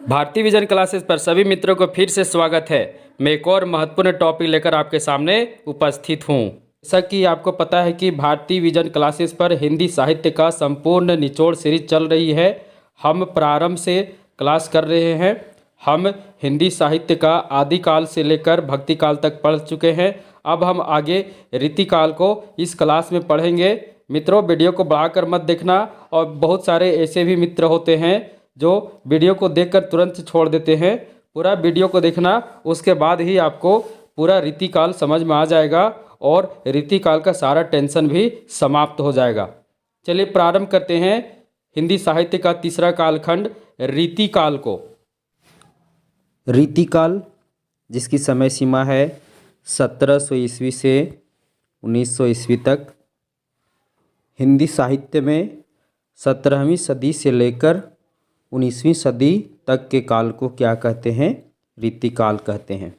भारतीय vision classes पर सभी मित्रों को फिर से स्वागत है। मैं एक और महत्वपूर्ण टॉपिक लेकर आपके सामने उपस्थित हूँ। जैसा कि आपको पता है कि भारतीय विजन क्लासेस पर हिंदी साहित्य का संपूर्ण निचोड़ सीरीज चल रही है। हम प्रारंभ से क्लास कर रहे हैं। हम हिंदी साहित्य का आदिकाल से लेकर भक्तिकाल तक पढ़ चुके हैं। अब हम आगे रीतिकाल को इस क्लास में पढ़ेंगे। मित्रों, वीडियो को बढ़ाकर मत देखना। और बहुत सारे ऐसे भी मित्र होते हैं जो वीडियो को देखकर तुरंत छोड़ देते हैं। पूरा वीडियो को देखना, उसके बाद ही आपको पूरा रीतिकाल समझ में आ जाएगा और रीतिकाल का सारा टेंशन भी समाप्त हो जाएगा। चलिए प्रारंभ करते हैं हिंदी साहित्य का तीसरा कालखंड रीतिकाल को। रीतिकाल, जिसकी समय सीमा है 1700 ईस्वी से 1900 ईस्वी तक, हिंदी साहित्य में 17वीं सदी से लेकर 19वीं सदी तक के काल को क्या कहते हैं? रीतिकाल कहते हैं।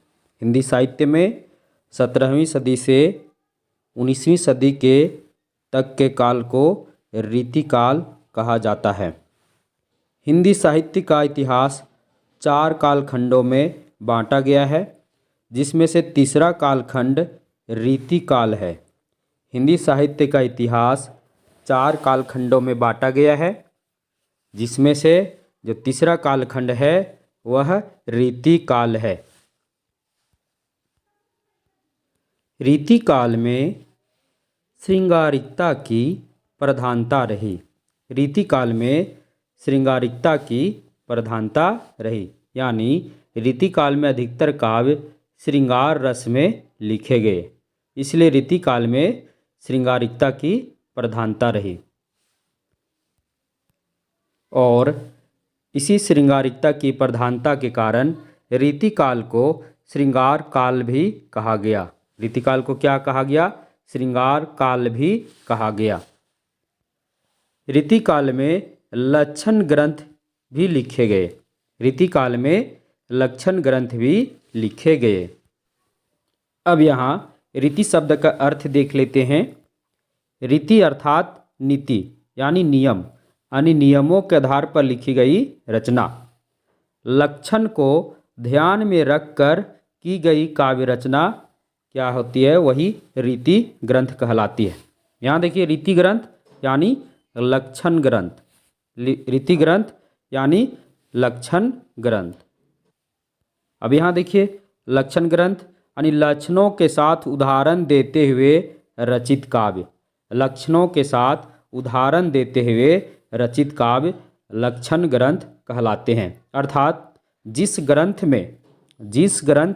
हिंदी साहित्य में 17वीं सदी से 19वीं सदी के तक के काल को रीतिकाल कहा जाता है। हिंदी साहित्य का इतिहास 4 कालखंडों में बांटा गया है, जिसमें से तीसरा कालखंड रीतिकाल है। हिंदी साहित्य का इतिहास 4 कालखंडों में बांटा गया है, जिसमें से जो तीसरा कालखंड है वह रीतिकाल है। रीतिकाल में श्रृंगारिकता की प्रधानता रही। रीतिकाल में श्रृंगारिकता की प्रधानता रही, यानी रीतिकाल में अधिकतर काव्य श्रृंगार रस में लिखे गए, इसलिए रीतिकाल में श्रृंगारिकता की प्रधानता रही। और इसी श्रृंगारिकता की प्रधानता के कारण रीतिकाल को श्रृंगार काल भी कहा गया। रीतिकाल को क्या कहा गया? श्रृंगार काल भी कहा गया। रीतिकाल में लक्षण ग्रंथ भी लिखे गए। रीतिकाल में लक्षण ग्रंथ भी लिखे गए। अब यहाँ रीति शब्द का अर्थ देख लेते हैं। रीति अर्थात नीति, यानी नियम, यानी नियमों के आधार पर लिखी गई रचना। लक्षण को ध्यान में रखकर की गई काव्य रचना क्या होती है? वही रीति ग्रंथ कहलाती है। यहाँ देखिए, रीति ग्रंथ यानी लक्षण ग्रंथ, रीति ग्रंथ यानी लक्षण ग्रंथ। अब यहाँ देखिए, लक्षण ग्रंथ यानी लक्षणों के साथ उदाहरण देते हुए रचित काव्य। लक्षणों के साथ उदाहरण देते हुए रचित काव्य लक्षण ग्रंथ कहलाते हैं। अर्थात जिस ग्रंथ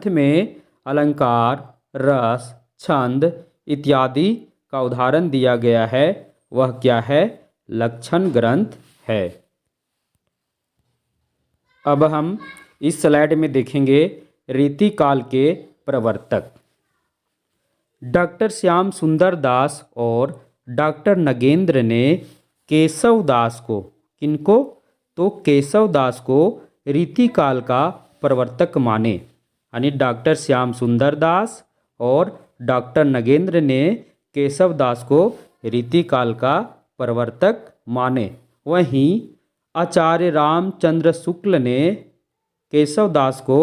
में अलंकार, रस, छंद इत्यादि का उदाहरण दिया गया है वह क्या है? लक्षण ग्रंथ है। अब हम इस स्लाइड में देखेंगे रीतिकाल के प्रवर्तक। डॉक्टर श्याम सुंदर दास और डॉक्टर नगेंद्र ने केशव दास को, किनको? तो केशव दास को रीतिकाल का प्रवर्तक माने। यानी डॉक्टर श्याम सुंदर दास और डॉक्टर नगेंद्र ने केशव दास को रीतिकाल का प्रवर्तक माने। वहीं आचार्य रामचंद्र शुक्ल ने केशव दास को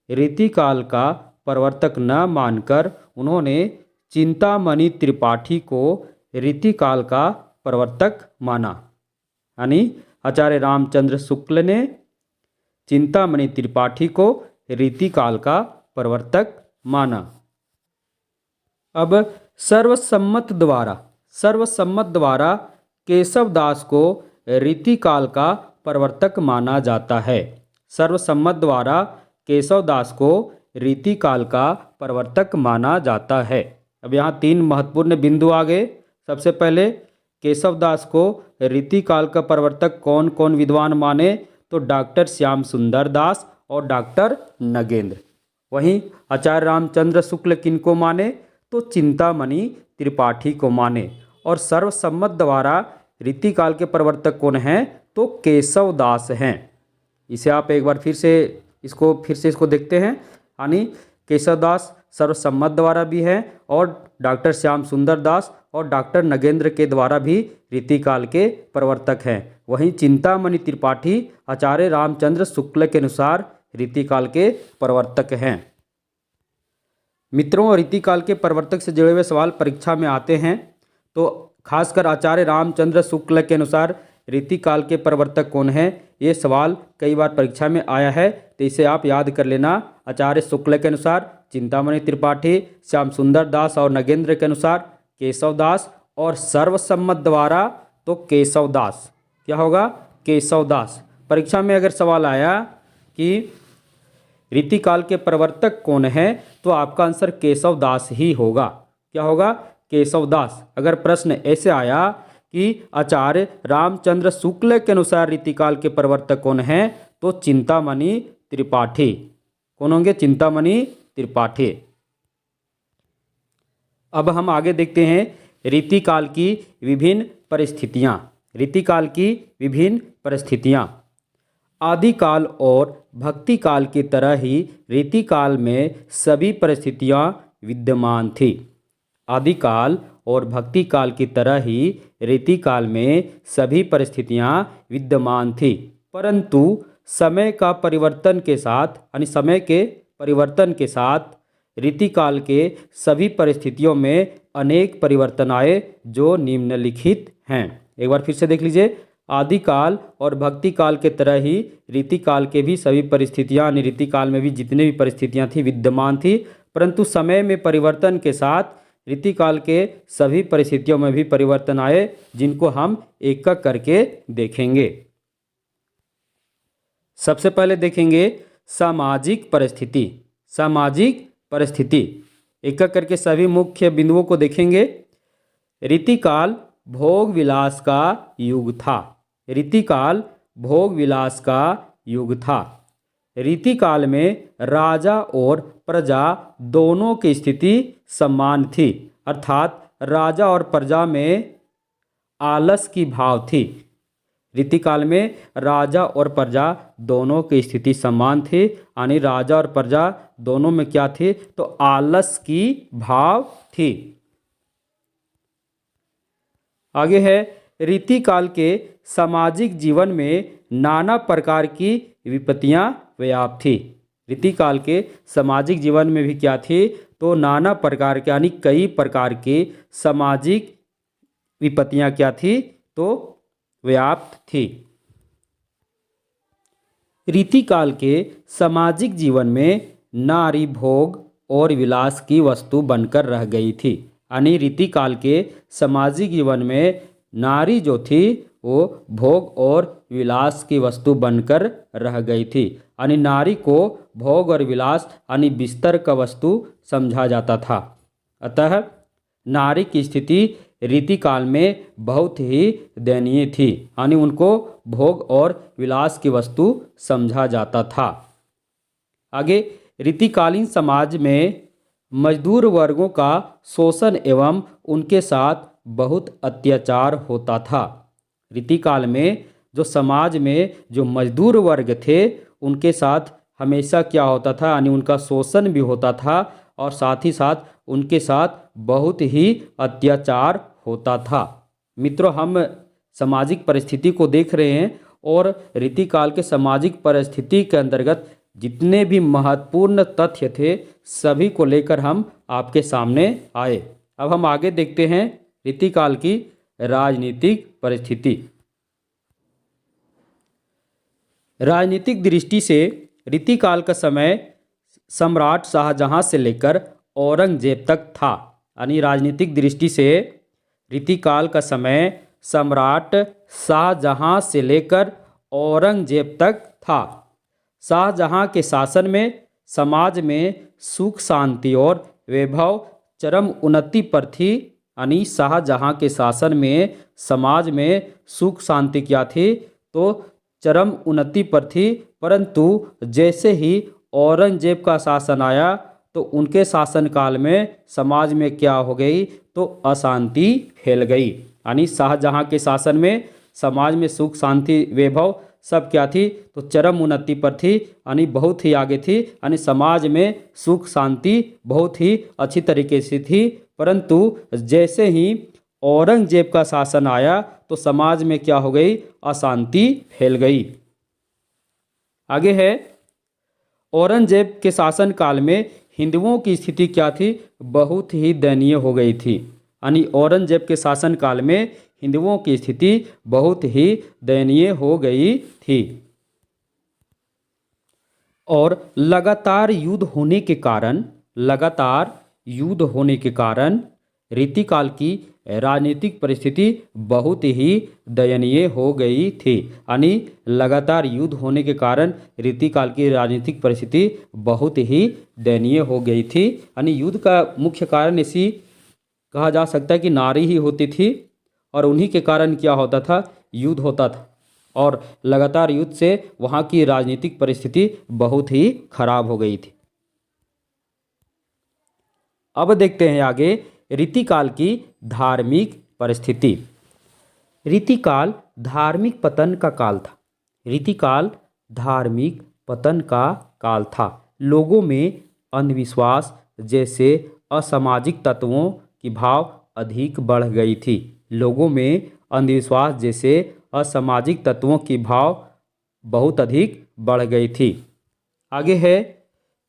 रीतिकाल का प्रवर्तक न मानकर उन्होंने चिंतामणि त्रिपाठी को रीतिकाल का प्रवर्तक माना। यानी आचार्य रामचंद्र शुक्ल ने चिंतामणि त्रिपाठी को रीतिकाल का प्रवर्तक माना। अब सर्वसम्मत द्वारा केशव दास को रीतिकाल का प्रवर्तक माना जाता है। सर्वसम्मत द्वारा केशव दास को रीतिकाल का प्रवर्तक माना जाता है। अब यहाँ 3 महत्वपूर्ण बिंदु आ गए। सबसे पहले, केशव दास को रीतिकाल का प्रवर्तक कौन कौन विद्वान माने? तो डॉक्टर श्याम सुंदर दास और डॉक्टर नगेंद्र। वहीं आचार्य रामचंद्र शुक्ल किनको माने? तो चिंतामणि त्रिपाठी को माने। और सर्वसम्मत द्वारा रीतिकाल के प्रवर्तक कौन हैं? तो केशव दास हैं। इसे आप एक बार फिर से इसको देखते हैं। यानी केशव दास सर्वसम्मत द्वारा भी हैं और डॉक्टर श्याम सुंदर दास और डॉक्टर नगेंद्र के द्वारा भी रीतिकाल के प्रवर्तक हैं। वहीं चिंतामणि त्रिपाठी आचार्य रामचंद्र शुक्ल के अनुसार रीतिकाल के प्रवर्तक हैं। मित्रों, रीतिकाल के प्रवर्तक से जुड़े हुए सवाल परीक्षा में आते हैं, तो खासकर आचार्य रामचंद्र शुक्ल के अनुसार रीतिकाल के प्रवर्तक कौन है, ये सवाल कई बार परीक्षा में आया है, तो इसे आप याद कर लेना। आचार्य शुक्ल के अनुसार चिंतामणि त्रिपाठी, श्याम सुंदर दास और नगेंद्र के अनुसार केशव दास, और सर्वसम्मत द्वारा तो केशव दास। क्या होगा? केशव दास। परीक्षा में अगर सवाल आया कि रीतिकाल के प्रवर्तक कौन है, तो आपका आंसर केशव दास ही होगा। क्या होगा? केशव दास। अगर प्रश्न ऐसे आया कि आचार्य रामचंद्र शुक्ल के अनुसार रीतिकाल के प्रवर्तक कौन है, तो चिंतामणि त्रिपाठी। कौन होंगे? चिंतामणि त्रिपाठी। अब हम आगे देखते हैं रीतिकाल की विभिन्न परिस्थितियाँ। रीतिकाल की विभिन्न परिस्थितियाँ। आदिकाल और भक्तिकाल की तरह ही रीतिकाल में सभी परिस्थितियाँ विद्यमान थी। आदिकाल और भक्तिकाल की तरह ही रीतिकाल में सभी परिस्थितियाँ विद्यमान थी, परंतु समय का परिवर्तन के साथ यानी समय के परिवर्तन के साथ रीतिकाल के सभी परिस्थितियों में अनेक परिवर्तन आए जो निम्नलिखित हैं। एक बार फिर से देख लीजिए। आदिकाल और भक्तिकाल के तरह ही रीतिकाल के भी सभी परिस्थितियाँ यानी रीतिकाल में भी जितने भी परिस्थितियाँ थी विद्यमान थी, परंतु समय में परिवर्तन के साथ रीतिकाल के सभी परिस्थितियों में भी परिवर्तन आए, जिनको हम एक एक करके देखेंगे। सबसे पहले देखेंगे सामाजिक परिस्थिति। सामाजिक परिस्थिति एक एक करके सभी मुख्य बिंदुओं को देखेंगे। रीतिकाल भोग विलास का युग था। रीतिकाल भोग विलास का युग था। रीतिकाल में राजा और प्रजा दोनों की स्थिति समान थी, अर्थात राजा और प्रजा में आलस की भाव थी। रीतिकाल में राजा और प्रजा दोनों की स्थिति समान थी, यानी राजा और प्रजा दोनों में क्या थी, तो आलस की भाव थी। आगे है रीतिकाल के सामाजिक जीवन में नाना प्रकार की विपत्तियां व्याप्त थी। रीतिकाल के सामाजिक जीवन में भी क्या थी, तो नाना प्रकार के यानी कई प्रकार की सामाजिक विपत्तियां क्या थी, तो व्याप्त थी। रीतिकाल के सामाजिक जीवन में नारी भोग और विलास की वस्तु बनकर रह गई थी। यानी रीतिकाल के सामाजिक जीवन में नारी जो थी वो भोग और विलास की वस्तु बनकर रह गई थी। यानी नारी को भोग और विलास यानी बिस्तर का वस्तु समझा जाता था। अतः नारी की स्थिति रीतिकाल में बहुत ही दयनीय थी, यानी उनको भोग और विलास की वस्तु समझा जाता था। आगे रीतिकालीन समाज में मजदूर वर्गों का शोषण एवं उनके साथ बहुत अत्याचार होता था। रीतिकाल में जो समाज में जो मजदूर वर्ग थे उनके साथ हमेशा क्या होता था, यानी उनका शोषण भी होता था और साथ ही साथ उनके साथ बहुत ही अत्याचार होता था। मित्रों, हम सामाजिक परिस्थिति को देख रहे हैं और रीतिकाल के सामाजिक परिस्थिति के अंतर्गत जितने भी महत्वपूर्ण तथ्य थे सभी को लेकर हम आपके सामने आए। अब हम आगे देखते हैं रीतिकाल की राजनीतिक परिस्थिति। राजनीतिक दृष्टि से रीतिकाल का समय सम्राट शाहजहां से लेकर औरंगजेब तक था। यानी राजनीतिक दृष्टि से रीतिकाल का समय सम्राट शाहजहां से लेकर औरंगजेब तक था। शाहजहां के शासन में समाज में सुख शांति और वैभव चरम उन्नति पर थी। यानी शाहजहां के शासन में समाज में सुख शांति क्या थी, तो चरम उन्नति पर थी, परंतु जैसे ही औरंगजेब का शासन आया तो उनके शासनकाल में समाज में क्या हो गई, तो अशांति फैल गई। यानी शाहजहां के शासन में समाज में सुख शांति वैभव सब क्या थी, तो चरम उन्नति पर थी, यानी बहुत ही आगे थी। यानी समाज में सुख शांति बहुत ही अच्छी तरीके से थी, परंतु जैसे ही औरंगजेब का शासन आया तो समाज में क्या हो गई, अशांति फैल गई। आगे है, औरंगजेब के शासनकाल में हिंदुओं की स्थिति क्या थी, बहुत ही दयनीय हो गई थी। यानी औरंगजेब के शासनकाल में हिंदुओं की स्थिति बहुत ही दयनीय हो गई थी। और लगातार युद्ध होने के कारण रीतिकाल की राजनीतिक परिस्थिति बहुत ही दयनीय हो गई थी। यानी लगातार युद्ध होने के कारण रीतिकाल की राजनीतिक परिस्थिति बहुत ही दयनीय हो गई थी। यानी युद्ध का मुख्य कारण इसी कहा जा सकता है कि नारी ही होती थी, और उन्हीं के कारण क्या होता था, युद्ध होता था, और लगातार युद्ध से वहाँ की राजनीतिक परिस्थिति बहुत ही खराब हो गई थी। अब देखते हैं आगे रीतिकाल की धार्मिक परिस्थिति। रीतिकाल धार्मिक पतन का काल था। रीतिकाल धार्मिक पतन का काल था। लोगों में अंधविश्वास जैसे असामाजिक तत्वों की भाव अधिक बढ़ गई थी। लोगों में अंधविश्वास जैसे असामाजिक तत्वों की भाव बहुत अधिक बढ़ गई थी। आगे है,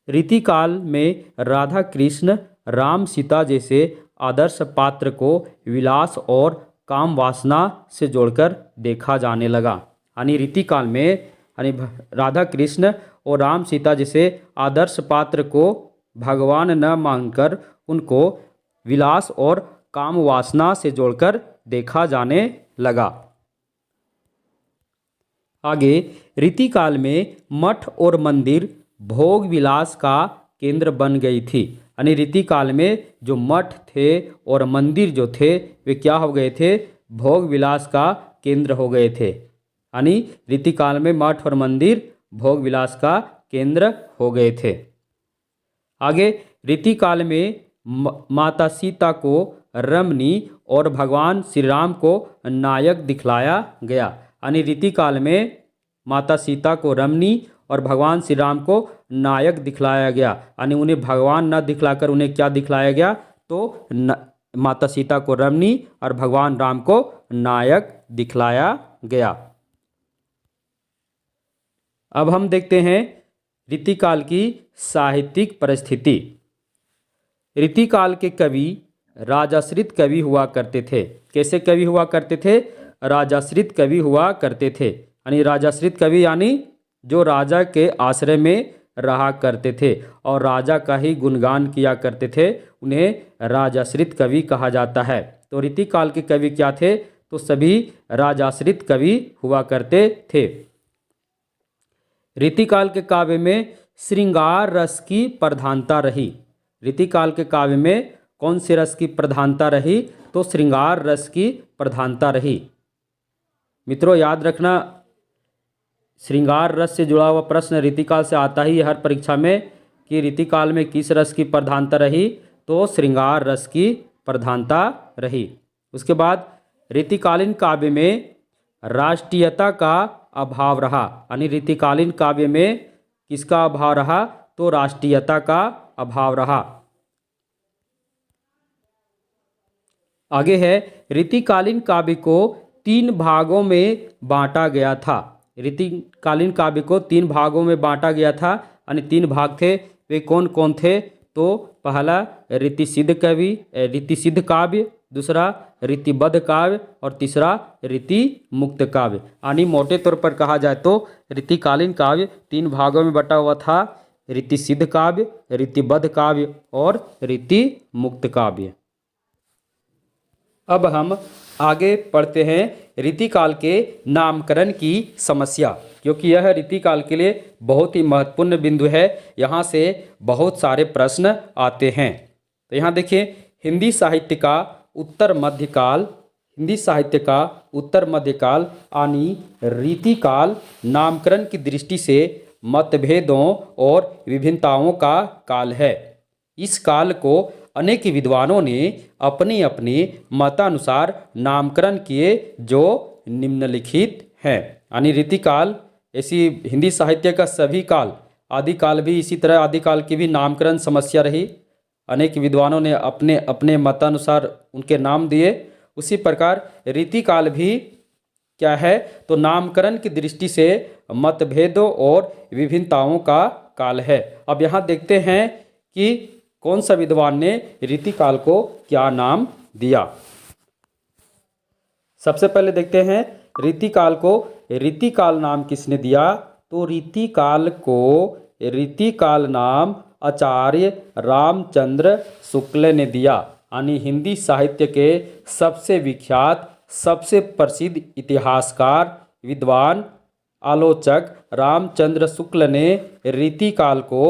रीतिकाल में राधा कृष्ण राम सीता जैसे आदर्श पात्र को विलास और काम वासना से जोड़कर देखा जाने लगा। यानी रीतिकाल में यानी राधा कृष्ण और राम सीता जैसे आदर्श पात्र को भगवान न मानकर उनको विलास और काम वासना से जोड़कर देखा जाने लगा। आगे, रीतिकाल में मठ और मंदिर भोग विलास का केंद्र बन गई थी। यानी रीतिकाल में जो मठ थे और मंदिर जो थे वे क्या हो गए थे, भोग विलास का केंद्र हो गए थे। यानी रीतिकाल में मठ और मंदिर भोग विलास का केंद्र हो गए थे। आगे, रीतिकाल में माता सीता को रमणी और भगवान श्री राम को नायक दिखलाया गया। यानी रीतिकाल में माता सीता को रमणी और भगवान श्री राम को नायक दिखलाया गया। यानी उन्हें भगवान न दिखलाकर उन्हें क्या दिखलाया गया, तो माता सीता को रमणी और भगवान राम को नायक दिखलाया गया। अब हम देखते हैं रीतिकाल की साहित्यिक परिस्थिति। रीतिकाल के कवि राजाश्रित कवि हुआ करते थे। कैसे कवि हुआ करते थे, राजाश्रित कवि हुआ करते थे। यानी राजाश्रित कवि यानी जो राजा के आश्रय में रहा करते थे और राजा का ही गुणगान किया करते थे, उन्हें राजाश्रित कवि कहा जाता है। तो रीतिकाल के कवि क्या थे, तो सभी राजाश्रित कवि हुआ करते थे। रीतिकाल के काव्य में श्रृंगार रस की प्रधानता रही। रीतिकाल के काव्य में कौन से रस की प्रधानता रही, तो श्रृंगार रस की प्रधानता रही। मित्रों याद रखना, श्रृंगार रस से जुड़ा हुआ प्रश्न रीतिकाल से आता ही हर परीक्षा में कि रीतिकाल में किस रस की प्रधानता रही, तो श्रृंगार रस की प्रधानता रही। उसके बाद रीतिकालीन काव्य में राष्ट्रीयता का अभाव रहा। यानी रीतिकालीन काव्य में किसका अभाव रहा, तो राष्ट्रीयता का अभाव रहा। आगे है, रीतिकालीन काव्य को 3 भागों में बांटा गया था। रीतिकालीन काव्य को 3 भागों में बांटा गया था। यानी 3 भाग थे, वे कौन कौन थे, तो पहला रीतिसिद्ध काव्य, दूसरा रीतिबद्ध काव्य और तीसरा रीति मुक्त काव्य। यानी मोटे तौर पर कहा जाए तो रीतिकालीन काव्य 3 भागों में बटा हुआ था, रीतिसिद्ध काव्य, रीतिबद्ध काव्य और रीति मुक्त काव्य। अब हम आगे पढ़ते हैं रीतिकाल के नामकरण की समस्या, क्योंकि यह रीतिकाल के लिए बहुत ही महत्वपूर्ण बिंदु है। यहाँ से बहुत सारे प्रश्न आते हैं। तो यहाँ देखिए, हिंदी साहित्य का उत्तर मध्यकाल यानी रीतिकाल नामकरण की दृष्टि से मतभेदों और विभिन्नताओं का काल है। इस काल को अनेक विद्वानों ने अपने अपने मतानुसार नामकरण किए, जो निम्नलिखित हैं। यानी रीतिकाल ऐसी हिंदी साहित्य का सभी काल, आदिकाल भी इसी तरह आदिकाल की भी नामकरण समस्या रही। अनेक विद्वानों ने अपने अपने मतानुसार उनके नाम दिए। उसी प्रकार रीतिकाल भी क्या है, तो नामकरण की दृष्टि से मतभेदों और विभिन्नताओं का काल है। अब यहाँ देखते हैं कि कौन सा विद्वान ने रीतिकाल को क्या नाम दिया। सबसे पहले देखते हैं रीतिकाल को रीतिकाल नाम किसने दिया। तो रीतिकाल नाम आचार्य रामचंद्र शुक्ल ने दिया। यानी हिंदी साहित्य के सबसे विख्यात, सबसे प्रसिद्ध इतिहासकार, विद्वान, आलोचक रामचंद्र शुक्ल ने रीतिकाल को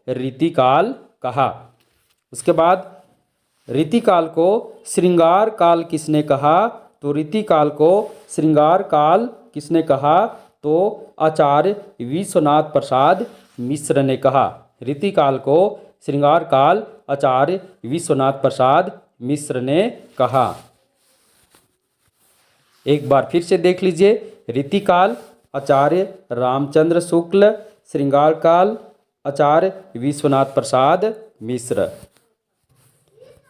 रीतिकाल कहा। उसके बाद रीतिकाल को श्रृंगार काल किसने कहा। तो रीतिकाल को श्रृंगार काल किसने कहा। तो आचार्य विश्वनाथ प्रसाद मिश्र ने कहा। रीतिकाल को श्रृंगार काल आचार्य विश्वनाथ प्रसाद मिश्र ने कहा। एक बार फिर से देख लीजिए, रीतिकाल आचार्य रामचंद्र शुक्ल, श्रृंगार काल आचार्य विश्वनाथ प्रसाद मिश्र।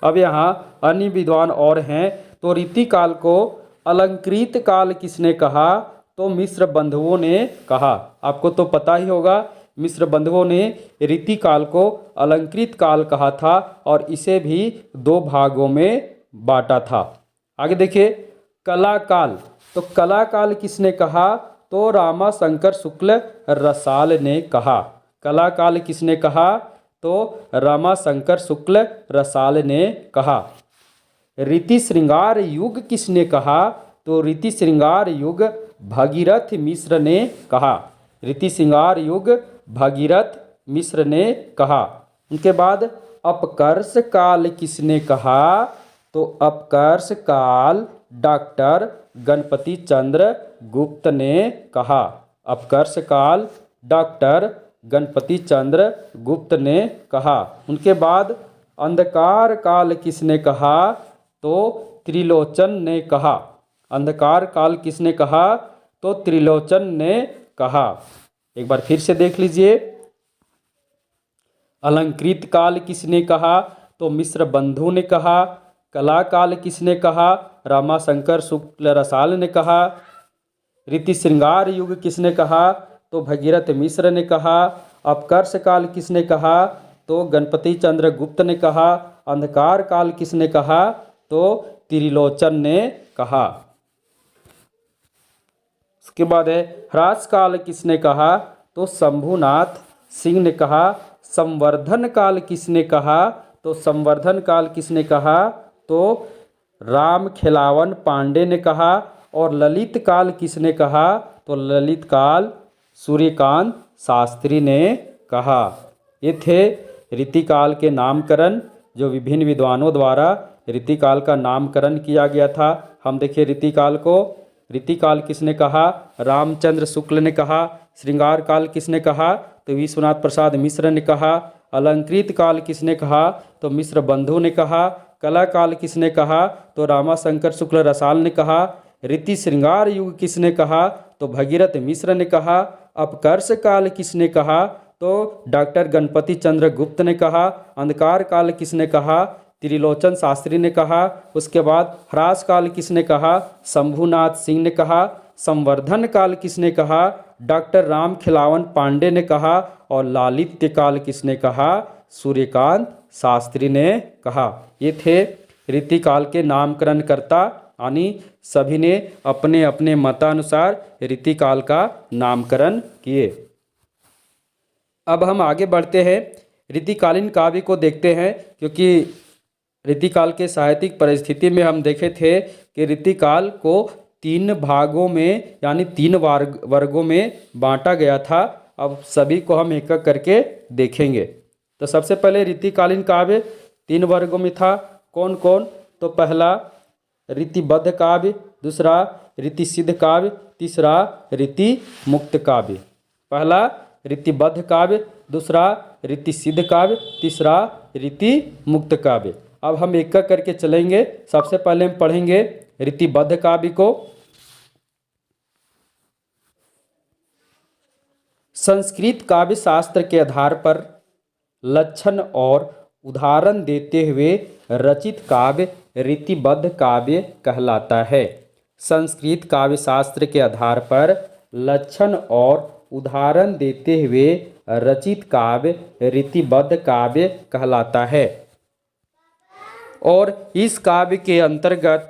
अब यहाँ अन्य विद्वान और हैं। तो रीतिकाल को अलंकृत काल किसने कहा। तो मिश्र बंधुओं ने कहा। आपको तो पता ही होगा, मिश्र बंधुओं ने रीतिकाल को अलंकृत काल कहा था और इसे भी 2 भागों में बांटा था। आगे देखिए कला काल। तो कला काल किसने कहा। तो रामाशंकर शुक्ल रसाल ने कहा। कला काल किसने कहा। तो रामाशंकर शुक्ल रसाल ने कहा। रीति श्रृंगार युग किसने कहा। तो रीति श्रृंगार युग भगीरथ मिश्र ने कहा। रीति श्रृंगार युग भगीरथ मिश्र ने कहा। उनके बाद अपकर्ष काल किसने कहा। तो अपकर्ष काल डॉक्टर गणपति चंद्र गुप्त ने कहा। अपकर्ष काल डॉक्टर गणपति चंद्र गुप्त ने कहा। उनके बाद अंधकार काल किसने कहा। तो त्रिलोचन ने कहा। अंधकार काल किसने कहा। तो त्रिलोचन ने कहा। एक बार फिर से देख लीजिए, अलंकृत काल किसने कहा। तो मिश्र बंधु ने कहा। कला काल किसने कहा। रामाशंकर शुक्ल रसाल ने कहा। रीति श्रृंगार युग किसने कहा। तो भगीरथ मिश्र ने कहा। अपकर्ष काल किसने कहा। तो गणपति चंद्र गुप्त ने कहा। अंधकार काल किसने कहा। तो त्रिलोचन ने कहा। उसके बाद है ह्रास काल किसने कहा। तो शंभुनाथ सिंह ने कहा। संवर्धन काल किसने कहा। तो संवर्धन काल किसने कहा। तो राम खिलावन पांडे ने कहा। और ललित काल किसने कहा। तो ललित काल सूर्यकांत शास्त्री ने कहा। ये थे रीतिकाल के नामकरण, जो विभिन्न विद्वानों द्वारा रीतिकाल का नामकरण किया गया था। हम देखिए रीतिकाल को, रीतिकाल किसने कहा। रामचंद्र शुक्ल ने कहा। श्रृंगार काल किसने कहा। तो विश्वनाथ प्रसाद मिश्र ने कहा। अलंकृत काल किसने कहा। तो मिश्र बंधु ने कहा। कला काल किसने कहा। तो रामाशंकर शुक्ल रसाल ने कहा। रीति श्रृंगार युग किसने कहा। तो भगीरथ मिश्र ने कहा। अपकर्ष काल किसने कहा। तो डॉक्टर गणपति चंद्र गुप्त ने कहा। अंधकार काल किसने कहा। त्रिलोचन शास्त्री ने कहा। उसके बाद ह्रास काल किसने कहा। शंभुनाथ सिंह ने कहा। संवर्धन काल किसने कहा। डॉक्टर राम खिलावन पांडे ने कहा। और लालित्य काल किसने कहा। सूर्यकांत शास्त्री ने कहा। ये थे रीतिकाल के नामकरणकर्ता, यानी सभी ने अपने अपने मतानुसार रीतिकाल का नामकरण किए। अब हम आगे बढ़ते हैं, रीतिकालीन काव्य को देखते हैं, क्योंकि रीतिकाल के साहित्यिक परिस्थिति में हम देखे थे कि रीतिकाल को 3 भागों में यानी 3 वर्गों में बांटा गया था। अब सभी को हम एक एक करके देखेंगे। तो सबसे पहले रीतिकालीन काव्य 3 वर्गों में था। कौन कौन। तो पहला रीतिबद्ध काव्य, दूसरा रीतिसिद्ध काव्य, तीसरा रीति मुक्त काव्य। पहला रीतिबद्ध काव्य, दूसरा रीतिसिद्ध काव्य, तीसरा रीति मुक्त काव्य। अब हम एक एक करके चलेंगे। सबसे पहले हम पढ़ेंगे रीतिबद्ध काव्य को। संस्कृत काव्य शास्त्र के आधार पर लक्षण और उदाहरण देते हुए रचित काव्य रीतिबद्ध काव्य कहलाता है। संस्कृत काव्य शास्त्र के आधार पर लक्षण और उदाहरण देते हुए रचित काव्य रीतिबद्ध काव्य कहलाता है। और इस काव्य के अंतर्गत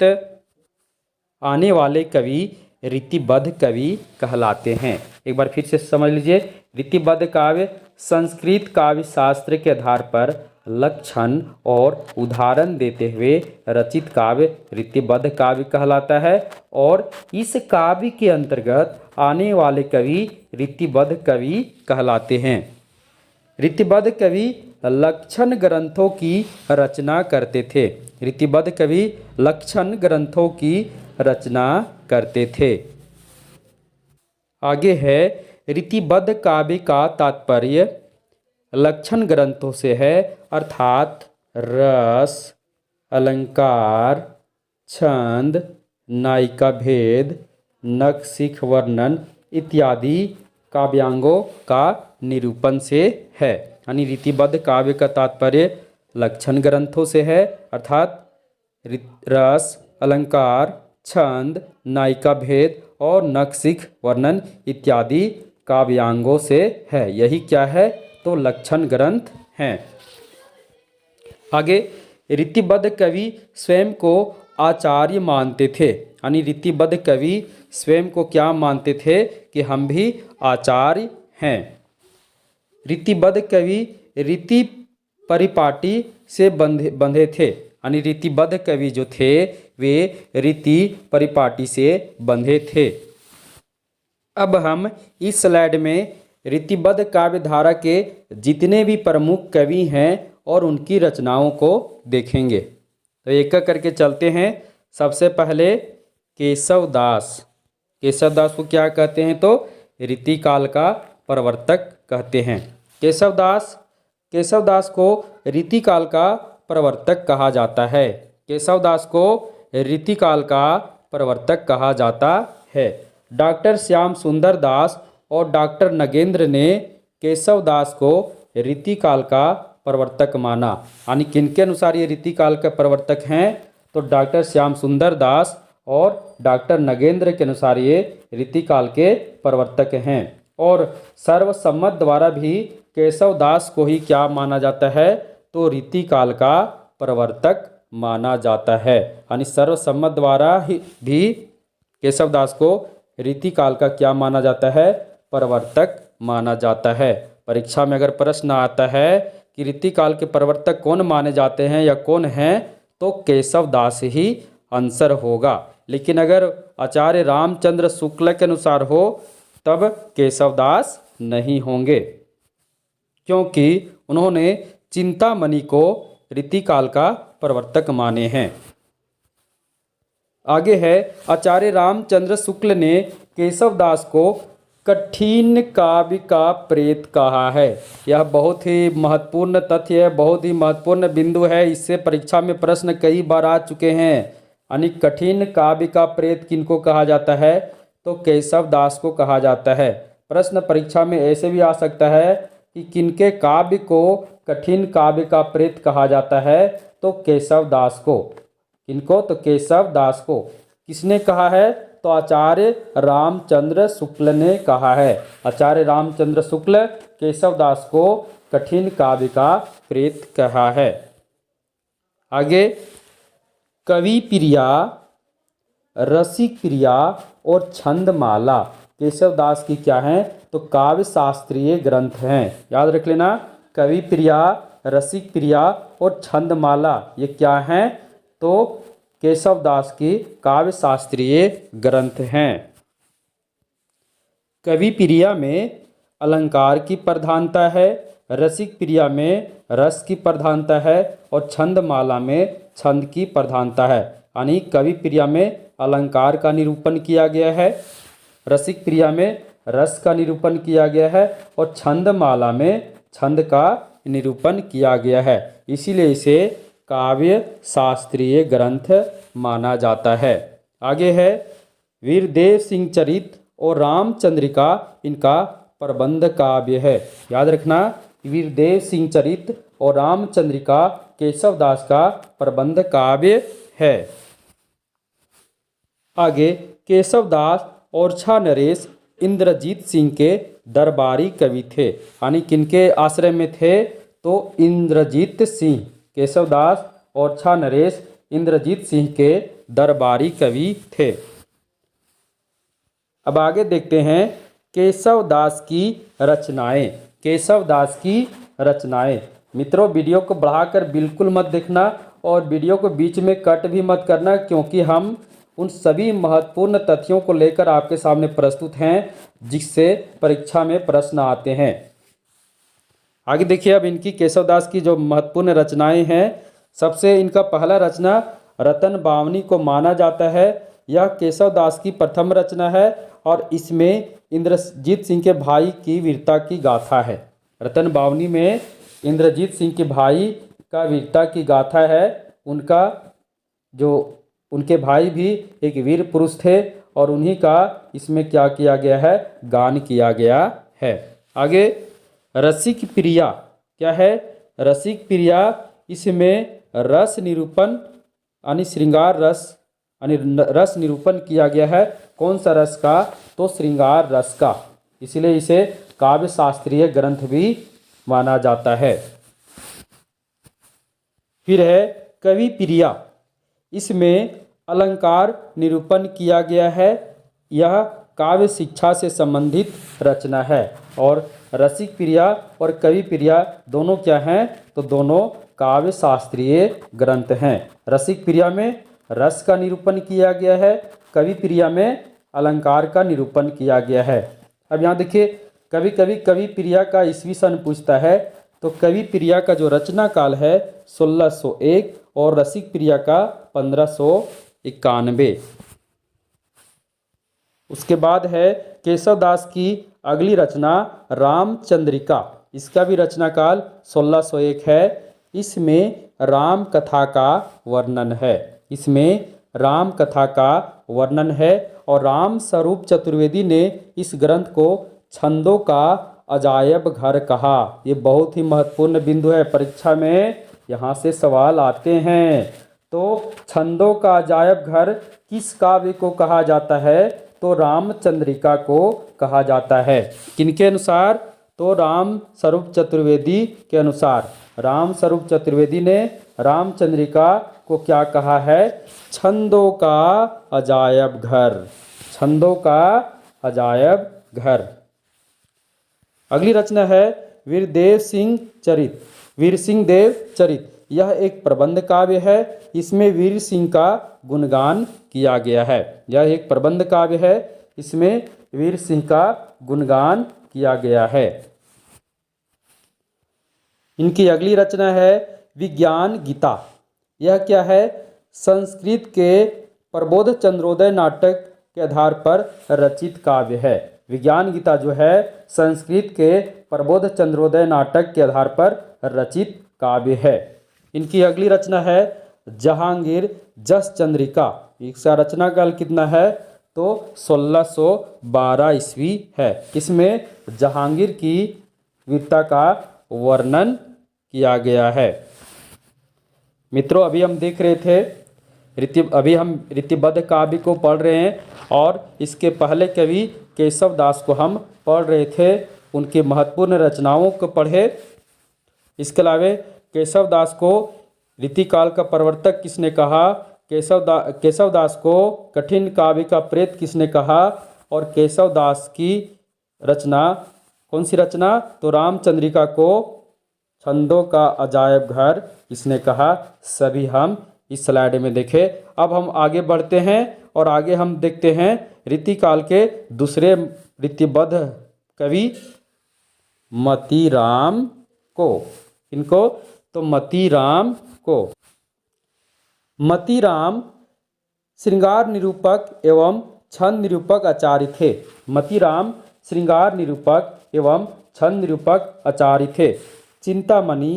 आने वाले कवि रीतिबद्ध कवि कहलाते हैं। एक बार फिर से समझ लीजिए, रीतिबद्ध काव्य संस्कृत काव्य शास्त्र के आधार पर लक्षण और उदाहरण देते हुए रचित काव्य रीतिबद्ध काव्य कहलाता है। और इस काव्य के अंतर्गत आने वाले कवि रीतिबद्ध कवि कहलाते हैं। रीतिबद्ध कवि लक्षण ग्रंथों की रचना करते थे। रीतिबद्ध कवि लक्षण ग्रंथों की रचना करते थे। आगे है, रीतिबद्ध काव्य का तात्पर्य लक्षण ग्रंथों से है, अर्थात रस, अलंकार, छंद, नायिका भेद, नखशिख वर्णन इत्यादि काव्यांगों का निरूपण से है। यानी रीतिबद्ध काव्य का तात्पर्य लक्षण ग्रंथों से है, अर्थात रस, अलंकार, छंद, नायिका भेद और नखशिख वर्णन इत्यादि काव्यांगों से है। यही क्या है? तो लक्षण ग्रंथ हैं। आगे, रीतिबद्ध कवि स्वयं को आचार्य मानते थे। यानी रीतिबद्ध कवि स्वयं को क्या मानते थे? कि हम भी आचार्य हैं। रीतिबद्ध कवि रीति परिपाटी से बंधे थे। यानी रीतिबद्ध कवि जो थे वे रीति परिपाटी से बंधे थे। अब हम इस स्लाइड में रीतिबद्ध काव्य धारा के जितने भी प्रमुख कवि हैं और उनकी रचनाओं को देखेंगे। तो एक एक करके चलते हैं। सबसे पहले केशव दास। केशव दास को क्या कहते हैं? तो रीतिकाल का प्रवर्तक कहते हैं। केशव दास को रीतिकाल का प्रवर्तक कहा जाता है। केशव दास को रीतिकाल का प्रवर्तक कहा जाता है। डॉक्टर श्याम सुंदर दास और डॉक्टर नगेंद्र ने केशव दास को रीतिकाल का प्रवर्तक माना। यानी किनके अनुसार ये रीतिकाल के प्रवर्तक हैं? तो डॉक्टर श्याम सुंदर दास और डॉक्टर नगेंद्र के अनुसार ये रीतिकाल के प्रवर्तक हैं। और सर्वसम्मत द्वारा भी केशव दास को ही क्या माना जाता है? तो रीतिकाल का प्रवर्तक माना जाता है। यानी सर्वसम्मत द्वारा भी केशव दास को रीतिकाल का क्या माना जाता है? प्रवर्तक माना जाता है। परीक्षा में अगर प्रश्न आता है कि रीतिकाल के प्रवर्तक कौन माने जाते हैं या कौन हैं, तो केशव दास ही आंसर होगा। लेकिन अगर आचार्य रामचंद्र शुक्ल के अनुसार हो तब केशव दास नहीं होंगे, क्योंकि उन्होंने चिंतामणि को रीतिकाल का प्रवर्तक माने हैं। आगे है, आचार्य रामचंद्र शुक्ल ने केशव दास को कठिन काव्य का प्रेत कहा है। यह बहुत ही महत्वपूर्ण तथ्य है, बहुत ही महत्वपूर्ण बिंदु है। इससे परीक्षा में प्रश्न कई बार आ चुके हैं। यानी कठिन काव्य का प्रेत किनको कहा जाता है? तो केशव दास को कहा जाता है। प्रश्न परीक्षा में ऐसे भी आ सकता है कि किनके काव्य को कठिन काव्य का प्रेत कहा जाता है? तो केशव दास को। किनको? तो केशव दास को। किसने कहा है? तो आचार्य रामचंद्र शुक्ल ने कहा है। आचार्य रामचंद्र शुक्ल केशव दास को कठिन काव्य का प्रेत कहा है। आगे, कवि प्रिया, रसिक प्रिया और छंदमाला केशव दास की क्या हैं? तो काव्य शास्त्रीय ग्रंथ हैं। याद रख लेना, कवि प्रिया, रसिक प्रिया और छंदमाला ये क्या हैं? तो केशव दास की काव्य शास्त्रीय ग्रंथ हैं। कवि प्रिया में अलंकार की प्रधानता है, रसिक प्रिया में रस की प्रधानता है और छंदमाला में छंद की प्रधानता है। यानी कवि प्रिया में अलंकार का निरूपण किया गया है, रसिक प्रिया में रस का निरूपण किया गया है और छंदमाला में छंद का निरूपण किया गया है। इसीलिए इसे काव्य शास्त्रीय ग्रंथ माना जाता है। आगे है, वीरदेव सिंह चरित और रामचंद्रिका इनका प्रबंध काव्य है। याद रखना, वीरदेव सिंह चरित और रामचंद्रिका केशव दास का प्रबंध काव्य है। आगे केशवदास और छा नरेश इंद्रजीत सिंह के दरबारी कवि थे, यानी किनके आश्रय में थे? तो इंद्रजीत सिंह, केशवदास और छा नरेश इंद्रजीत सिंह के दरबारी कवि थे। अब आगे देखते हैं केशवदास की रचनाएं। केशवदास की रचनाएं। मित्रों, वीडियो को बढ़ाकर बिल्कुल मत देखना और वीडियो को बीच में कट भी मत करना, क्योंकि हम उन सभी महत्वपूर्ण तथ्यों को लेकर आपके सामने प्रस्तुत हैं जिससे परीक्षा में प्रश्न आते हैं। आगे देखिए, अब इनकी केशवदास की जो महत्वपूर्ण रचनाएं हैं, सबसे इनका पहला रचना रतन बावनी को माना जाता है। यह केशवदास की प्रथम रचना है और इसमें इंद्रजीत सिंह के भाई की वीरता की गाथा है। रतन बावनी में इंद्रजीत सिंह के भाई का वीरता की गाथा है। उनके भाई भी एक वीर पुरुष थे और उन्हीं का इसमें क्या किया गया है? गान किया गया है। आगे रसिक प्रिया क्या है? रसिक प्रिया, इसमें रस निरूपण यानी श्रृंगार रस यानी रस निरूपण किया गया है। कौन सा रस का? तो श्रृंगार रस का, इसलिए इसे काव्य शास्त्रीय ग्रंथ भी माना जाता है। फिर है कवि प्रिया, इसमें अलंकार निरूपण किया गया है। यह काव्य शिक्षा से संबंधित रचना है। और रसिक प्रिया और कवि प्रिया दोनों क्या हैं? तो दोनों काव्य शास्त्रीय ग्रंथ हैं। रसिक प्रिया में रस का निरूपण किया गया है, कवि प्रिया में अलंकार का निरूपण किया गया है। अब यहाँ देखिए, कभी कभी कवि प्रिया का ईस्वी सन पूछता है, तो कवि प्रिया का जो रचना काल है 1601 और रसिक प्रिया का 1591। उसके बाद है केशवदास की अगली रचना रामचंद्रिका। इसका भी रचना काल 1601 है। इसमें राम कथा का वर्णन है। इसमें राम कथा का वर्णन है और राम स्वरूप चतुर्वेदी ने इस ग्रंथ को छंदों का अजायब घर कहा। ये बहुत ही महत्वपूर्ण बिंदु है, परीक्षा में यहाँ से सवाल आते हैं। तो छंदों का अजायब घर किस काव्य को कहा जाता है? तो रामचंद्रिका को कहा जाता है। किनके अनुसार? तो राम स्वरूप चतुर्वेदी के अनुसार। राम स्वरूप चतुर्वेदी ने रामचंद्रिका को क्या कहा है? छंदों का अजायब घर। छंदों का अजायब घर। अगली रचना है वीरदेव सिंह चरित। वीर सिंह देव चरित, यह एक प्रबंध काव्य है। इसमें वीर सिंह का गुणगान किया गया है। यह एक प्रबंध काव्य है, इसमें वीर सिंह का गुणगान किया गया है। इनकी अगली रचना है विज्ञान गीता। यह क्या है? संस्कृत के प्रबोध चंद्रोदय नाटक के आधार पर रचित काव्य है। विज्ञान गीता जो है संस्कृत के प्रबोध चंद्रोदय नाटक के आधार पर रचित काव्य है। इनकी अगली रचना है जहांगीर जस चंद्रिका। इसका रचना काल कितना है? तो 1612 ईस्वी है। इसमें जहांगीर की वीरता का वर्णन किया गया है। मित्रों, अभी हम देख रहे थे अभी हम रीतिबद्ध काव्य को पढ़ रहे हैं और इसके पहले कवि केशवदास को हम पढ़ रहे थे, उनकी महत्वपूर्ण रचनाओं को पढ़े। इसके अलावा केशवदास को रीतिकाल का प्रवर्तक किसने कहा? केशवदास को कठिन काव्य का प्रेत किसने कहा? और केशवदास की रचना कौन सी रचना? तो रामचंद्रिका को छंदों का अजायब घर किसने कहा? सभी हम इस स्लाइड में देखें। अब हम आगे बढ़ते हैं और आगे हम देखते हैं रीतिकाल के दूसरे रीतिबद्ध कवि मतीराम को। इनको तो मतीराम को। मतीराम श्रृंगार निरूपक एवं छंद निरूपक आचार्य थे। मतीराम श्रृंगार निरूपक एवं छंद निरूपक आचार्य थे। चिंतामणि,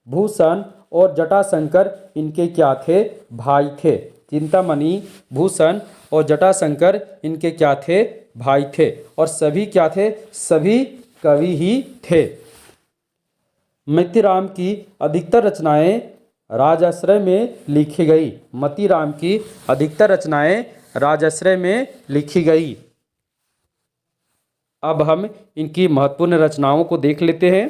भूषण और जटाशंकर इनके क्या थे? भाई थे। चिंतामणि, भूषण और जटाशंकर इनके क्या थे? भाई थे। और सभी क्या थे? सभी कवि ही थे। मतीराम की अधिकतर रचनाएं राजाश्रय में लिखी गई। मतीराम की अधिकतर रचनाएं राजाश्रय में लिखी गई। अब हम इनकी महत्वपूर्ण रचनाओं को देख लेते हैं।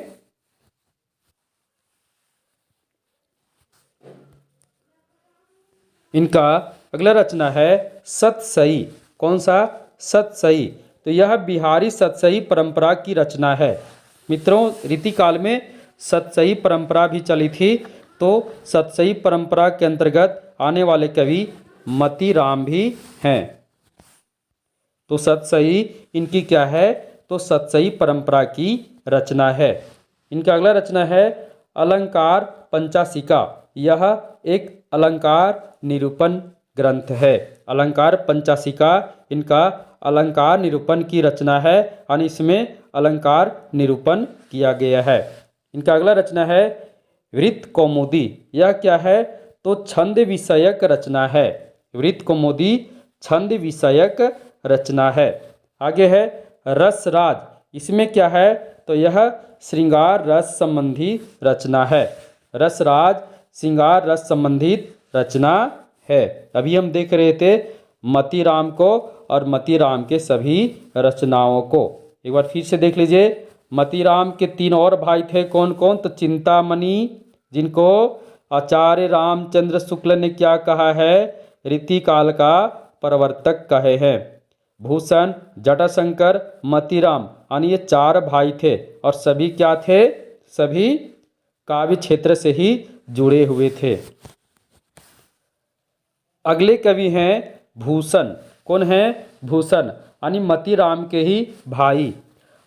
इनका अगला रचना है सतसई। कौन सा? सतसई। तो यह बिहारी सतसई परंपरा की रचना है। मित्रों, रीतिकाल में सतसई परंपरा भी चली थी, तो सतसई परंपरा के अंतर्गत आने वाले कवि मतीराम भी हैं। तो सतसई इनकी क्या है? तो सतसई परंपरा की रचना है। इनका अगला रचना है अलंकार पंचाशिका। यह एक अलंकार निरूपण ग्रंथ है। अलंकार पंचाशिका इनका अलंकार निरूपण की रचना है और इसमें अलंकार निरूपण किया गया है। इनका अगला रचना है वृत्त कौमुदी। यह क्या है? तो छंद विषयक रचना है। वृत्त कौमुदी छंद विषयक रचना है। आगे है रसराज। इसमें क्या है? तो यह श्रृंगार रस संबंधी रचना है। रसराज श्रृंगार रस संबंधित रचना है। अभी हम देख रहे थे मतीराम को और मतीराम के सभी रचनाओं को। एक बार फिर से देख लीजिए। मतीराम के 3 और भाई थे। कौन कौन? तो चिंतामणि, जिनको आचार्य रामचंद्र शुक्ल ने क्या कहा है? रीतिकाल का प्रवर्तक कहे हैं। भूषण, जटाशंकर, मतीराम, यानी ये 4 भाई थे और सभी क्या थे? सभी काव्य क्षेत्र से ही जुड़े हुए थे। अगले कवि हैं भूषण। कौन है? भूषण, यानी मतीराम के ही भाई।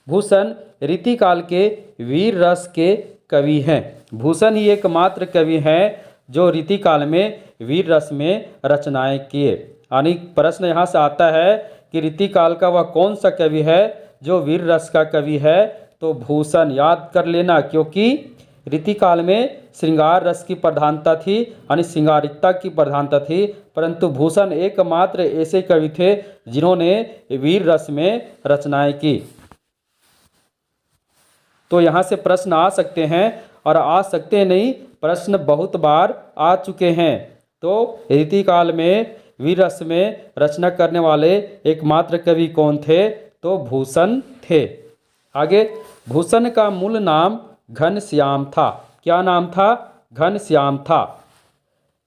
भूषण रीतिकाल के वीर रस के कवि हैं। भूषण ही एकमात्र कवि हैं जो रीतिकाल में वीर रस में रचनाएं किए। यानी प्रश्न यहाँ से आता है कि रीतिकाल का वह कौन सा कवि है जो वीर रस का कवि है? तो भूषण। याद कर लेना, क्योंकि रीतिकाल में श्रृंगार रस की प्रधानता थी, यानी श्रृंगारिकता की प्रधानता थी, परंतु भूषण एकमात्र ऐसे कवि थे जिन्होंने वीर रस में रचनाएं की। तो यहाँ से प्रश्न आ सकते हैं और आ सकते नहीं, प्रश्न बहुत बार आ चुके हैं। तो रीतिकाल में वीर रस में रचना करने वाले एकमात्र कवि कौन थे? तो भूषण थे। आगे, भूषण का मूल नाम घनश्याम था। क्या नाम था? घनश्याम था।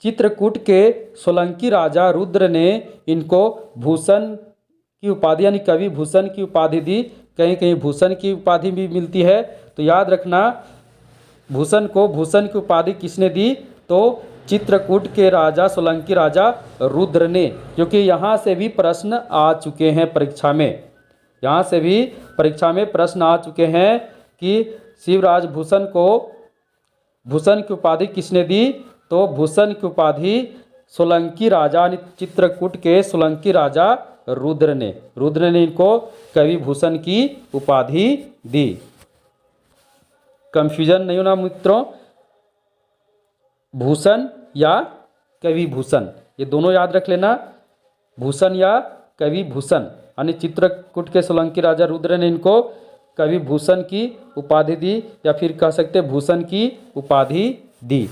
चित्रकूट के सोलंकी राजा रुद्र ने इनको भूषण की उपाधि, यानी कवि भूषण की उपाधि दी। कहीं कहीं भूषण की उपाधि भी मिलती है। तो याद रखना, भूषण को भूषण की उपाधि किसने दी? तो चित्रकूट के राजा, सोलंकी राजा रुद्र ने। क्योंकि यहाँ से भी प्रश्न आ चुके हैं परीक्षा में। यहाँ से भी परीक्षा में प्रश्न आ चुके हैं कि शिवराज भूषण को भूषण की उपाधि किसने दी? तो भूषण की उपाधि सोलंकी राजा, चित्रकूट के सोलंकी राजा रुद्र ने इनको कवि भूषण की उपाधि दी। कंफ्यूजन नहीं होना मित्रों, भूषण या कवि भूषण, ये दोनों याद रख लेना। भूषण या कवि भूषण, यानी चित्रकूट के सोलंकी राजा रुद्र ने इनको कवि भूषण की उपाधि दी, या फिर कह सकते भूषण की उपाधि दी।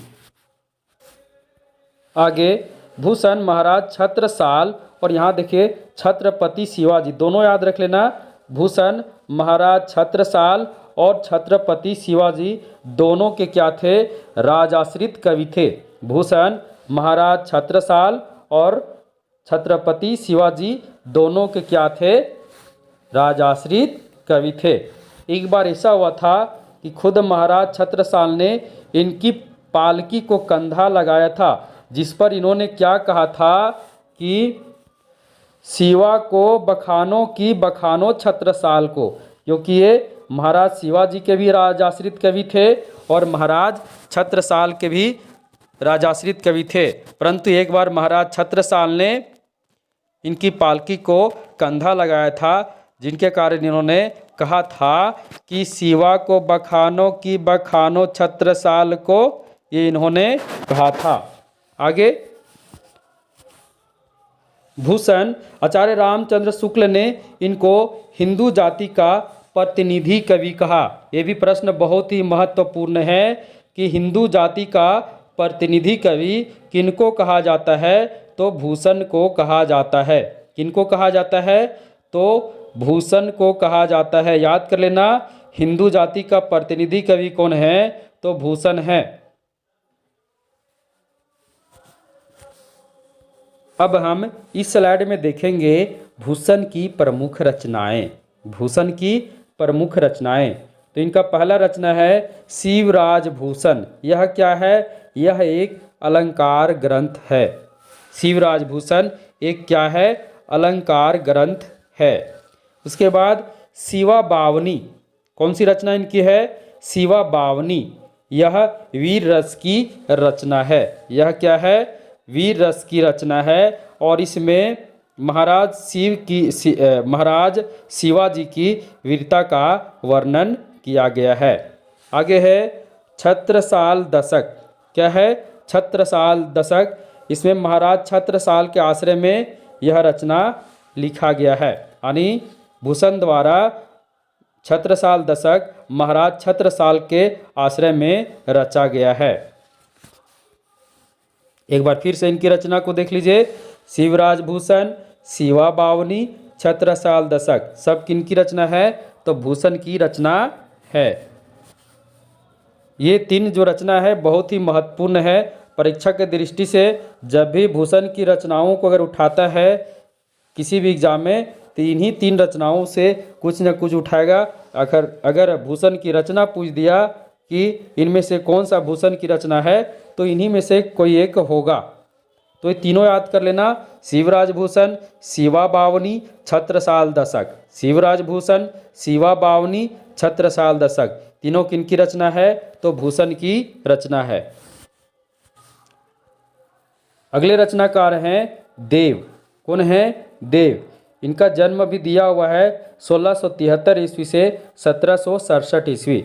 आगे, भूषण महाराज छत्रसाल और यहाँ देखिए छत्रपति शिवाजी, दोनों याद रख लेना। भूषण महाराज छत्रसाल और छत्रपति शिवाजी दोनों के क्या थे? राजाश्रित कवि थे। भूषण महाराज छत्रसाल और छत्रपति शिवाजी दोनों के क्या थे? राजाश्रित कवि थे। एक बार ऐसा हुआ था कि खुद महाराज छत्रसाल ने इनकी पालकी को कंधा लगाया था, जिस पर इन्होंने क्या कहा था कि शिवा को बखानो की बखानो छत्रसाल को। क्योंकि ये महाराज शिवाजी के भी राजाश्रित कवि थे और महाराज छत्रसाल के भी राजाश्रित कवि थे, परंतु एक बार महाराज छत्रसाल ने इनकी पालकी को कंधा लगाया था, जिनके कारण इन्होंने कहा था कि शिवा को बखानो की बखानो छत्रसाल को, ये इन्होंने कहा था। आगे, भूषण आचार्य रामचंद्र शुक्ल ने इनको हिंदू जाति का प्रतिनिधि कवि कहा। ये भी प्रश्न बहुत ही महत्वपूर्ण है कि हिंदू जाति का प्रतिनिधि कवि किनको कहा जाता है? तो भूषण को कहा जाता है। किनको कहा जाता है? तो भूषण को कहा जाता है। याद कर लेना, हिंदू जाति का प्रतिनिधि कवि कौन है? तो भूषण है। अब हम इस स्लाइड में देखेंगे भूषण की प्रमुख रचनाएं। भूषण की प्रमुख रचनाएं, तो इनका पहला रचना है शिवराज भूषण। यह क्या है? यह एक अलंकार ग्रंथ है। शिवराज भूषण एक क्या है? अलंकार ग्रंथ है। उसके बाद शिवा बावनी, कौन सी रचना इनकी है? शिवा बावनी। यह वीर रस की रचना है। यह क्या है? वीर रस की रचना है और इसमें महाराज शिवाजी की वीरता का वर्णन किया गया है। आगे है छत्रसाल दशक। क्या है? छत्रसाल दशक। इसमें महाराज छत्रसाल के आश्रय में यह रचना लिखा गया है, यानी भूषण द्वारा छत्रसाल दशक महाराज छत्रसाल के आश्रय में रचा गया है। एक बार फिर से इनकी रचना को देख लीजिए। शिवराज भूषण, शिवा बावनी, छत्रसाल दशक, सब किनकी रचना है? तो भूषण की रचना है। ये तीन जो रचना है बहुत ही महत्वपूर्ण है। परीक्षा के दृष्टि से जब भी भूषण की रचनाओं को अगर उठाता है किसी भी एग्जाम में, तो इन्हीं तीन रचनाओं से कुछ न कुछ उठाएगा। अगर भूषण की रचना पूछ दिया कि इनमें से कौन सा भूषण की रचना है, तो इन्हीं में से कोई एक होगा। तो ये तीनों याद कर लेना, शिवराज भूषण, शिवा बावनी, छत्रसाल दशक। शिवराज भूषण, शिवा बावनी, छत्रसाल दशक, तीनों किनकी रचना है? तो भूषण की रचना है। अगले रचनाकार हैं देव। कौन है? देव। इनका जन्म भी दिया हुआ है 1673 ईस्वी से 1767 ईस्वी।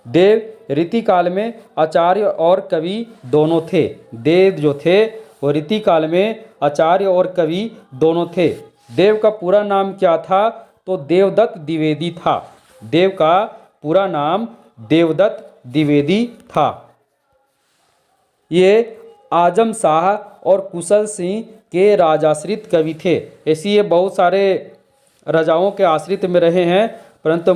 देव रीति काल में आचार्य और कवि दोनों थे। देव जो थे वो रीति काल में आचार्य और कवि दोनों थे। देव का पूरा नाम क्या था? तो देवदत्त द्विवेदी था। देव का पूरा नाम देवदत्त द्विवेदी था। ये आजम शाह और कुशल सिंह के राजाश्रित कवि थे। ऐसे ये बहुत सारे राजाओं के आश्रित में रहे हैं, परंतु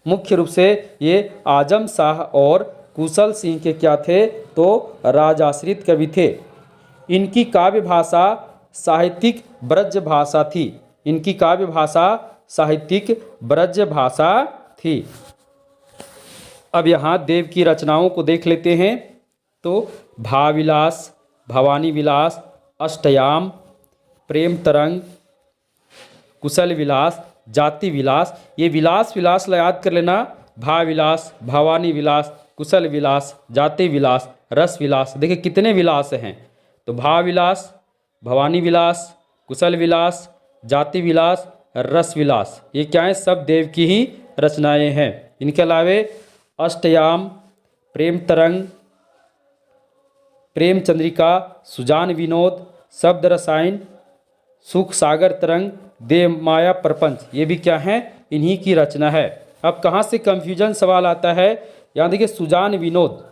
मुख्य रूप से ये आजम शाह और कुशल सिंह के क्या थे? तो राजाश्रित कवि थे। इनकी काव्य भाषा साहित्यिक ब्रज भाषा थी। इनकी काव्य भाषा साहित्यिक ब्रज भाषा थी। अब यहाँ देव की रचनाओं को देख लेते हैं। तो भाविलास, भवानी विलास, अष्टयाम, प्रेम तरंग, कुशल विलास, जाति विलास, ये विलास याद कर लेना। भाव विलास, भवानी विलास, कुशल विलास, जाति विलास, रस विलास। देखिए कितने विलास हैं। तो भाव विलास, भवानी विलास, कुशल विलास, जाति विलास, रस विलास, ये क्या है? सब देव की ही रचनाएं हैं। इनके अलावे अष्टयाम, प्रेम तरंग, प्रेम चंद्रिका, सुजान विनोद, शब्द रसायन, सुख सागर तरंग, देव माया प्रपंच, ये भी क्या है? इन्हीं की रचना है। अब कहाँ से कंफ्यूजन सवाल आता है? यहाँ देखिए सुजान विनोद।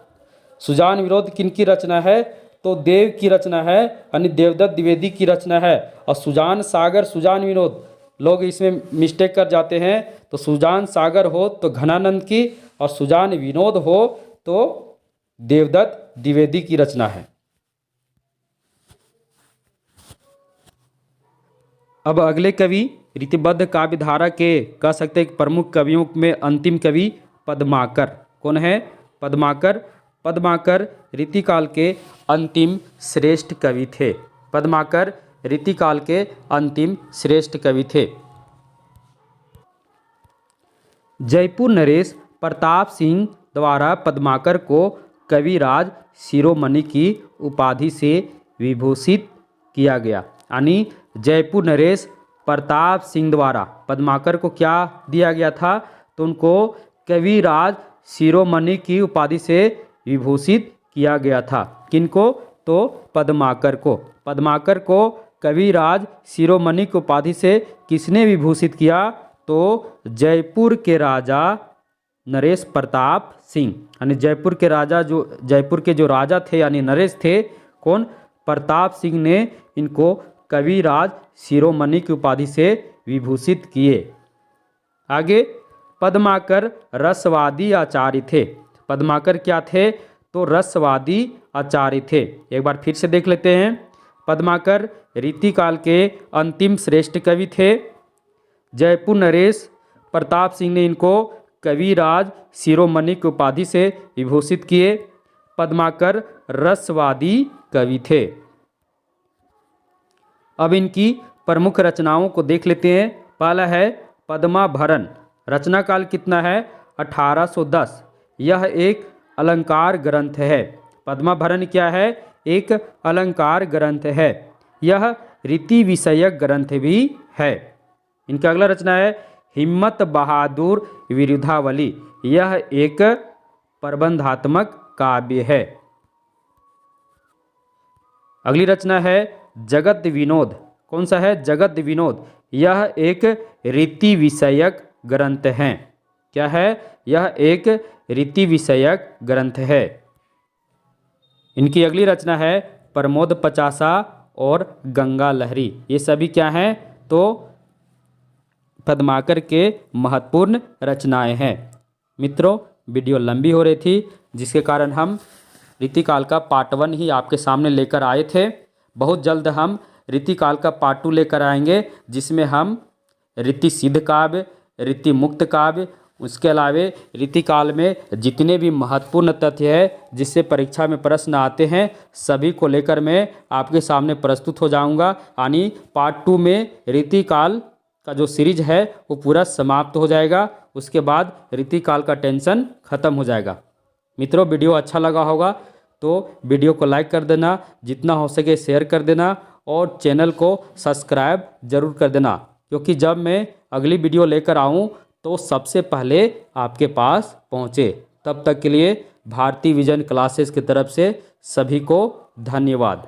सुजान विनोद किनकी रचना है? तो देव की रचना है, यानी देवदत्त द्विवेदी की रचना है। और सुजान सागर, सुजान विनोद, लोग इसमें मिस्टेक कर जाते हैं। तो सुजान सागर हो तो घनानंद की, और सुजान विनोद हो तो देवदत्त द्विवेदी की रचना है। अब अगले कवि रीतिबद्ध काव्यधारा के कह सकते हैं प्रमुख कवियों में अंतिम कवि पद्माकर। कौन है? पद्माकर। पद्माकर रीतिकाल के अंतिम श्रेष्ठ कवि थे। पद्माकर रीतिकाल के अंतिम श्रेष्ठ कवि थे। जयपुर नरेश प्रताप सिंह द्वारा पद्माकर को कविराज शिरोमणि की उपाधि से विभूषित किया गया। यानी जयपुर नरेश प्रताप सिंह द्वारा पद्माकर को क्या दिया गया था? तो उनको कविराज शिरोमणि की उपाधि से विभूषित किया गया था। किनको? तो पद्माकर को। पद्माकर को कविराज शिरोमणि की उपाधि से किसने विभूषित किया? तो जयपुर के राजा नरेश प्रताप सिंह, यानी जयपुर के जो राजा थे यानी नरेश थे, कौन? प्रताप सिंह ने इनको कविराज शिरोमणि की उपाधि से विभूषित किए। आगे, पद्माकर रसवादी आचार्य थे। पद्माकर क्या थे? तो रसवादी आचार्य थे। एक बार फिर से देख लेते हैं। पद्माकर रीतिकाल के अंतिम श्रेष्ठ कवि थे। जयपुर नरेश प्रताप सिंह ने इनको कविराज शिरोमणि की उपाधि से विभूषित किए। पद्माकर रसवादी कवि थे। अब इनकी प्रमुख रचनाओं को देख लेते हैं। पहला है पद्माभरण। रचना काल कितना है? 1810। यह एक अलंकार ग्रंथ है। पद्माभरण क्या है? एक अलंकार ग्रंथ है। यह रीति विषयक ग्रंथ भी है। इनका अगला रचना है हिम्मत बहादुर विरुद्धावली। यह एक प्रबंधात्मक काव्य है। अगली रचना है जगत विनोद। कौन सा है? जगत विनोद। यह एक रीति विषयक ग्रंथ है। क्या है? यह एक रीति विषयक ग्रंथ है। इनकी अगली रचना है प्रमोद पचासा और गंगा लहरी। ये सभी क्या हैं? तो पद्माकर के महत्वपूर्ण रचनाएं हैं। मित्रों, वीडियो लंबी हो रही थी, जिसके कारण हम रीतिकाल का पार्ट 1 ही आपके सामने लेकर आए थे। बहुत जल्द हम रीतिकाल का पार्ट 2 लेकर आएंगे, जिसमें हम रीति सिद्ध काव्य, रीति मुक्त काव्य, उसके अलावे रीतिकाल में जितने भी महत्वपूर्ण तथ्य है जिससे परीक्षा में प्रश्न आते हैं, सभी को लेकर मैं आपके सामने प्रस्तुत हो जाऊंगा। यानी पार्ट 2 में रीतिकाल का जो सीरीज है वो पूरा समाप्त हो जाएगा। उसके बाद रीतिकाल का टेंशन खत्म हो जाएगा। मित्रों, वीडियो अच्छा लगा होगा तो वीडियो को लाइक कर देना, जितना हो सके शेयर कर देना और चैनल को सब्सक्राइब जरूर कर देना, क्योंकि जब मैं अगली वीडियो लेकर आऊँ तो सबसे पहले आपके पास पहुँचे। तब तक के लिए भारती विजन क्लासेस की तरफ से सभी को धन्यवाद।